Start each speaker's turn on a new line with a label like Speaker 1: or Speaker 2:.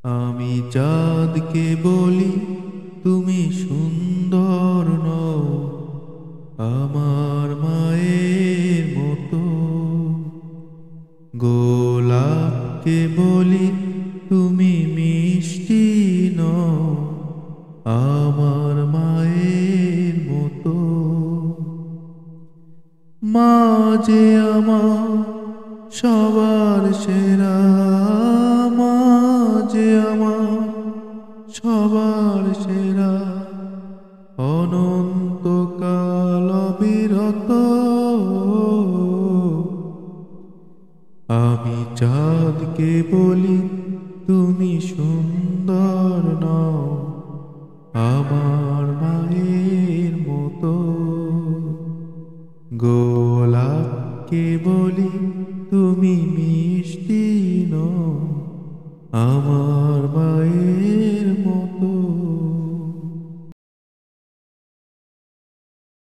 Speaker 1: আমি চাঁদকে বলি তুমি সুন্দর নও আমার মায়ের মতো। গোলাপকে বলি তুমি মিষ্টি নও আমার মায়ের মতো। মা যে আমার সবার সেরা, মা যে আমার সবার সেরা, অনন্তকাল অবিরত। আমি চাঁদকে বলি তুমি সুন্দর নও আমার মায়ের মতো। গোলাপকে বলি তুমি মিষ্টি নও আমার